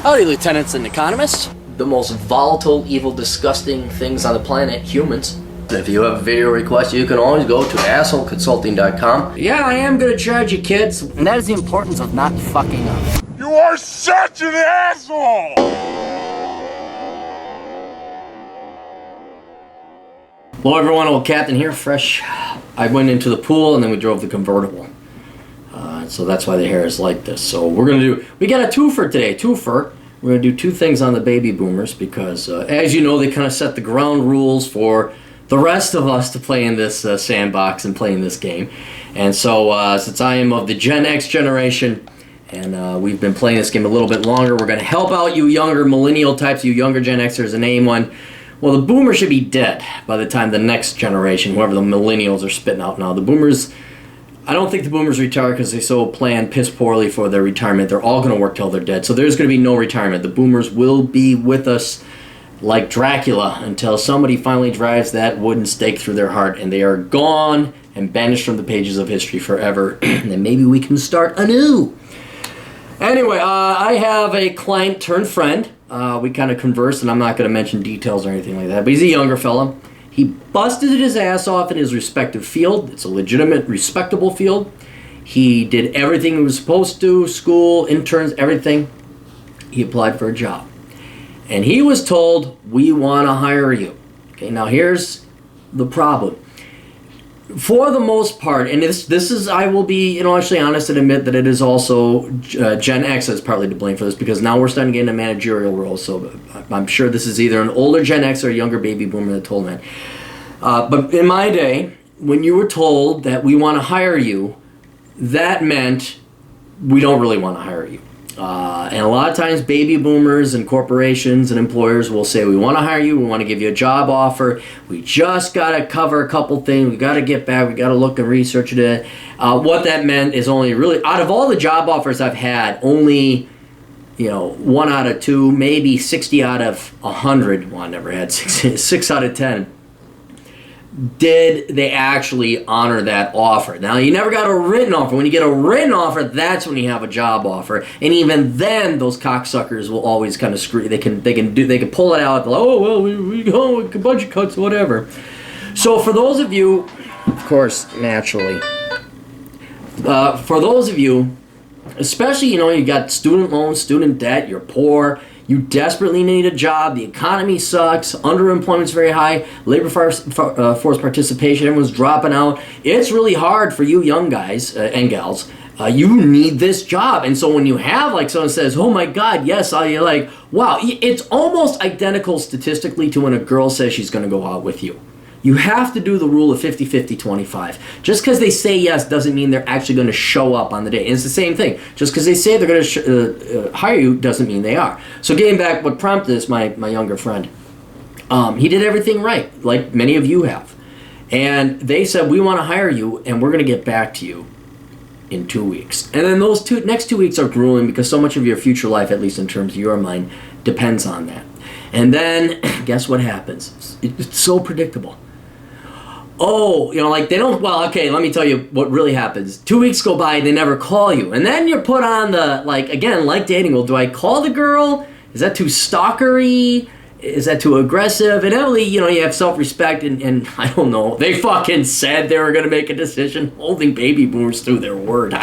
Howdy, lieutenants and economists. The most volatile, evil, disgusting things on the planet, humans. If you have a video request, you can always go to assholeconsulting.com. Yeah, I am gonna charge you, kids. And that is the importance of not fucking up. You are such an asshole! Hello everyone, old Captain here, fresh. I went into the pool and then we drove the convertible. So that's why the hair is like this. So we got a twofer today, We're gonna do two things on the baby boomers because as you know, they kind of set the ground rules for the rest of us to play in this sandbox and play in this game. And so since I am of the Gen X generation and we've been playing this game a little bit longer, we're gonna help out you younger millennial types, you younger Gen Xers, and name one. Well, the boomers should be dead by the time the next generation, whoever the millennials are spitting out now. The boomers, I don't think the boomers retire because they so plan piss poorly for their retirement. They're all going to work till they're dead. So there's going to be no retirement. The boomers will be with us like Dracula until somebody finally drives that wooden stake through their heart and they are gone and banished from the pages of history forever. And then maybe we can start anew. Anyway, I have a client turned friend. We kind of conversed, and I'm not going to mention details or anything like that, but he's a younger fella. He busted his ass off in his respective field. It's a legitimate, respectable field. He did everything he was supposed to, school, interns, everything. He applied for a job. And he was told, we want to hire you. Okay, now here's the problem. For the most part, and this is, I will be, actually honest and admit that it is also Gen X that's partly to blame for this because now we're starting to get into managerial roles. So I'm sure this is either an older Gen X or a younger baby boomer that told me. But in my day, when you were told that we want to hire you, that meant we don't really want to hire you. And a lot of times baby boomers and corporations and employers will say, we want to hire you, we want to give you a job offer, we just got to cover a couple things, we got to get back, we got to look and research it. What that meant is only really, out of all the job offers I've had, only 1 out of 2, maybe 60 out of 100, well I never had 6 out of 10, did they actually honor that offer. Now, you never got a written offer. When you get a written offer, that's when you have a job offer. And even then, those cocksuckers will always kind of screw. They can pull it out. Like, oh well, we go with budget cuts, whatever. So for those of you, of course, naturally, for those of you, especially you got student loans, student debt, you're poor. You desperately need a job. The economy sucks. Underemployment's very high. Labor force participation, everyone's dropping out. It's really hard for you young guys and gals. You need this job. And so when you have someone says, oh my God, yes, you're like, wow. It's almost identical statistically to when a girl says she's going to go out with you. You have to do the rule of 50-50-25. Just because they say yes doesn't mean they're actually going to show up on the day. And it's the same thing. Just because they say they're going to hire you doesn't mean they are. So getting back, what prompted this, my younger friend, he did everything right, like many of you have. And they said, we want to hire you, and we're going to get back to you in 2 weeks. And then those next 2 weeks are grueling because so much of your future life, at least in terms of your mind, depends on that. And then, guess what happens? It's so predictable. Oh, they don't, well, okay, let me tell you what really happens. 2 weeks go by, they never call you. And then you're put on the, again, like dating, well, do I call the girl? Is that too stalkery? Is that too aggressive? And Emily, you have self-respect, and I don't know. They fucking said they were going to make a decision, holding baby boomers through their word.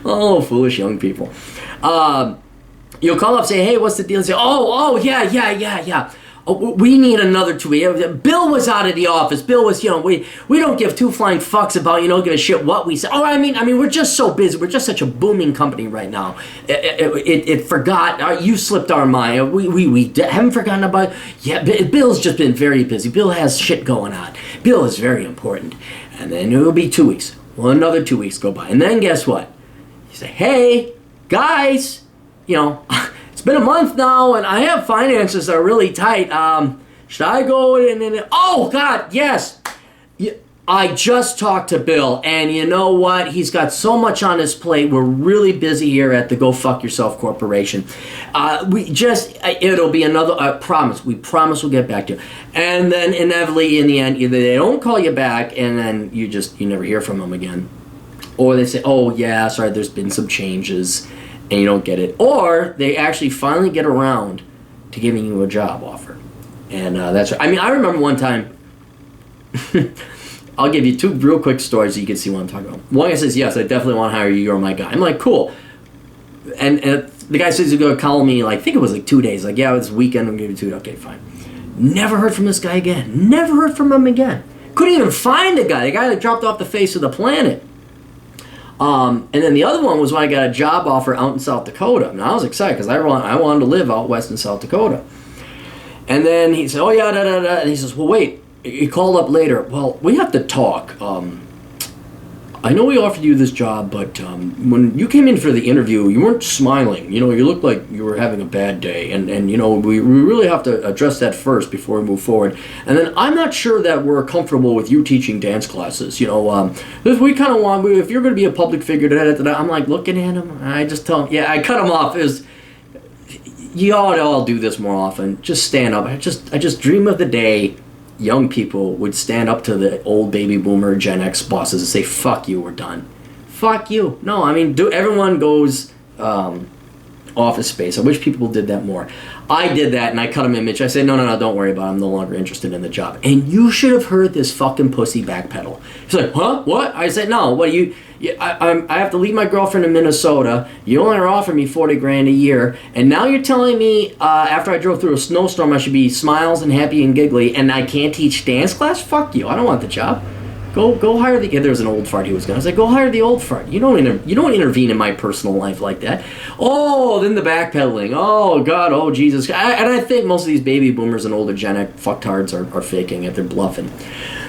Oh, foolish young people. You'll call up, say, hey, what's the deal? And say, yeah. Oh, we need another 2 weeks. Bill was out of the office. Bill was, we don't give two flying fucks about, give a shit what we say. Oh, I mean, we're just so busy. We're just such a booming company right now. It forgot. You slipped our mind. We haven't forgotten about. Yeah, Bill's just been very busy. Bill has shit going on. Bill is very important. And then it'll be 2 weeks. Well, another 2 weeks go by. And then guess what? You say, hey, guys, it's been a month now, and I have finances that are really tight. Should I go in? Oh, God, yes. I just talked to Bill, and you know what? He's got so much on his plate. We're really busy here at the Go Fuck Yourself Corporation. It'll be another, promise. We promise we'll get back to you. And then inevitably, in the end, either they don't call you back, and then you never hear from them again. Or they say, oh, yeah, sorry, there's been some changes. and you don't get it, or they actually finally get around to giving you a job offer. And that's, I mean, I remember one time, I'll give you two real quick stories so you can see what I'm talking about. One guy says, yes, I definitely want to hire you, you're my guy. I'm like, cool. And the guy says he's going to call me, like, I think it was like 2 days. Like, yeah, it's weekend, I'm going to give you 2 days. Okay, fine. Never heard from this guy again. Never heard from him again. Couldn't even find the guy that dropped off the face of the planet. And then the other one was when I got a job offer out in South Dakota. And I was excited because I wanted to live out west in South Dakota. And then he said, oh, yeah, da-da-da. And he says, well, wait. He called up later. Well, we have to talk. I know we offered you this job, but when you came in for the interview, you weren't smiling. You know, you looked like you were having a bad day. And you know, we really have to address that first before we move forward. And then I'm not sure that we're comfortable with you teaching dance classes. You know, we kind of want, if you're going to be a public figure, da-da-da-da. I'm like looking at him. I just tell him, yeah, I cut him off. You ought to all do this more often. Just stand up. I just dream of the day young people would stand up to the old baby boomer Gen X bosses and say, fuck you, we're done. Fuck you. No, I mean, everyone goes office space. I wish people did that more. I did that, and I cut him an image. I said, no, don't worry about it. I'm no longer interested in the job. And you should have heard this fucking pussy backpedal. He's like, huh? What? I said, no, what, I have to leave my girlfriend in Minnesota. You only are offering me $40,000 a year, and now you're telling me after I drove through a snowstorm I should be smiles and happy and giggly, and I can't teach dance class? Fuck you. I don't want the job. Go hire the. Yeah, there was an old fart he was gonna. I was like, go hire the old fart. You don't intervene in my personal life like that. Oh, then the backpedaling. Oh God. Oh Jesus. And I think most of these baby boomers and older Gen X fucktards are faking it. They're bluffing.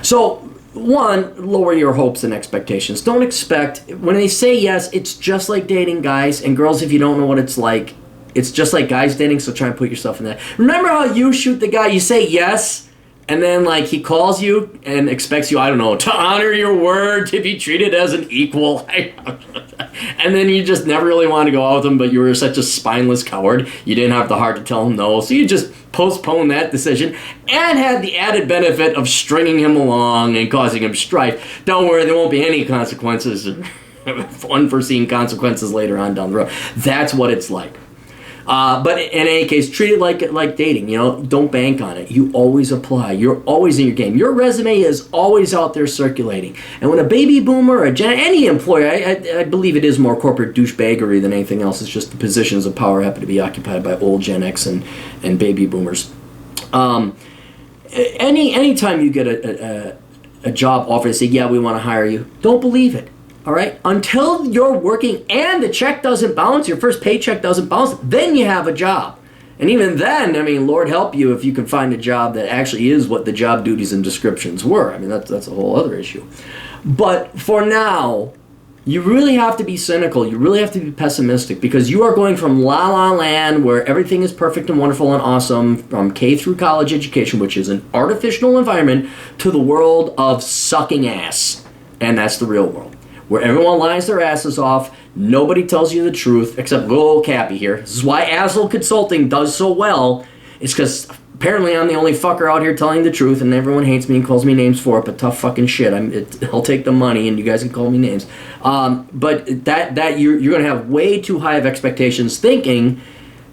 So one, lower your hopes and expectations. Don't expect when they say yes. It's just like dating guys and girls. If you don't know what it's like, it's just like guys dating. So try and put yourself in that. Remember how you shoot the guy? You say yes. And then, like, he calls you and expects you, I don't know, to honor your word, to be treated as an equal. And then you just never really wanted to go out with him, but you were such a spineless coward, you didn't have the heart to tell him no. So you just postponed that decision and had the added benefit of stringing him along and causing him strife. Don't worry, there won't be any consequences, unforeseen consequences later on down the road. That's what it's like. But in any case, treat it like dating. You know, don't bank on it. You always apply. You're always in your game. Your resume is always out there circulating. And when a baby boomer or any employer, I believe it is more corporate douchebaggery than anything else. It's just the positions of power happen to be occupied by old Gen X and baby boomers. Anytime you get a job offer to say, yeah, we want to hire you, don't believe it. All right, until you're working and the check doesn't bounce, your first paycheck doesn't bounce, then you have a job. And even then, I mean, Lord help you if you can find a job that actually is what the job duties and descriptions were. I mean, that's a whole other issue. But for now, you really have to be cynical. You really have to be pessimistic because you are going from la la land where everything is perfect and wonderful and awesome from K through college education, which is an artificial environment, to the world of sucking ass. And that's the real world, where everyone lies their asses off, nobody tells you the truth, except little old Cappy here. This is why Asshole Consulting does so well. It's because apparently I'm the only fucker out here telling the truth, and everyone hates me and calls me names for it, but tough fucking shit. I'll take the money, and you guys can call me names. But that you're going to have way too high of expectations, thinking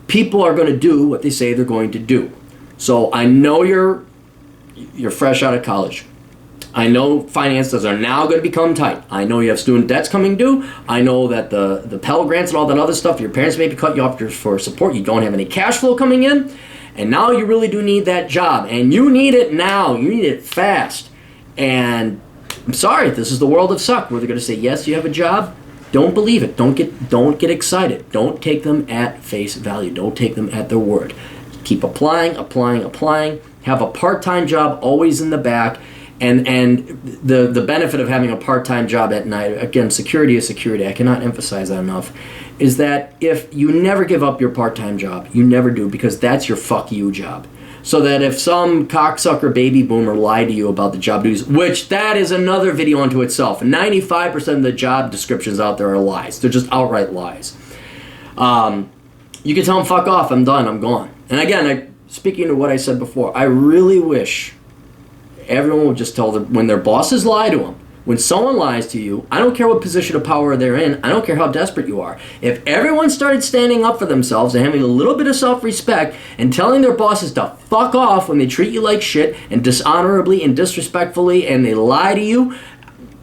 people are going to do what they say they're going to do. So I know you're fresh out of college. I know finances are now going to become tight. I know you have student debts coming due. I know that the Pell Grants and all that other stuff, your parents maybe cut you off for support. You don't have any cash flow coming in. And now you really do need that job. And you need it now. You need it fast. And I'm sorry, this is the world of suck, where they're going to say, yes, you have a job. Don't believe it. Don't get excited. Don't take them at face value. Don't take them at their word. Keep applying. Have a part-time job always in the back. And the benefit of having a part-time job at night, again, security is security, I cannot emphasize that enough, is that if you never give up your part-time job, you never do, because that's your fuck you job. So that if some cocksucker baby boomer lied to you about the job duties, which that is another video unto itself, 95% of the job descriptions out there are lies. They're just outright lies. You can tell them, fuck off, I'm done, I'm gone. And again, speaking to what I said before, I really wish everyone would just tell them, when their bosses lie to them, when someone lies to you, I don't care what position of power they're in, I don't care how desperate you are. If everyone started standing up for themselves and having a little bit of self-respect and telling their bosses to fuck off when they treat you like shit and dishonorably and disrespectfully and they lie to you,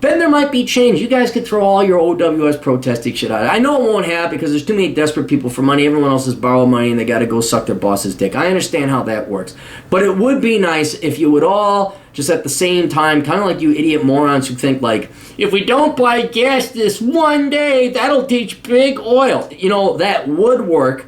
then there might be change. You guys could throw all your OWS protesting shit out. I know it won't happen because there's too many desperate people for money. Everyone else has borrowed money and they got to go suck their boss's dick. I understand how that works. But it would be nice if you would all, just at the same time, kind of like you idiot morons who think like, if we don't buy gas this one day, that'll teach big oil. You know, that would work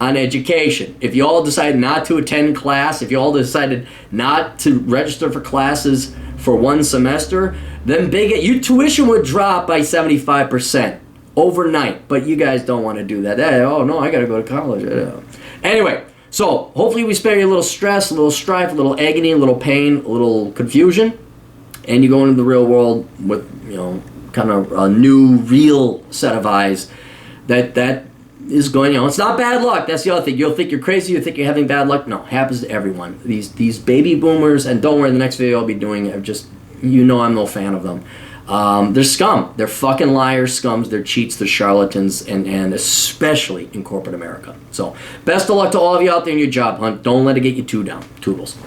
on education. If you all decided not to attend class, if you all decided not to register for classes for one semester, then your tuition would drop by 75% overnight. But you guys don't want to do that. Oh no, I got to go to college. Anyway, so hopefully we spare you a little stress, a little strife, a little agony, a little pain, a little confusion, and you go into the real world with, you know, kind of a new, real set of eyes. That is going, you know, it's not bad luck. That's the other thing. You'll think you're crazy. You think you're having bad luck. No, it happens to everyone. These baby boomers, and don't worry, the next video I'll be doing, you know I'm no fan of them. They're scum. They're fucking liars, scums, they're cheats, they're charlatans, and especially in corporate America. So, best of luck to all of you out there in your job hunt. Don't let it get you too down. Toodles.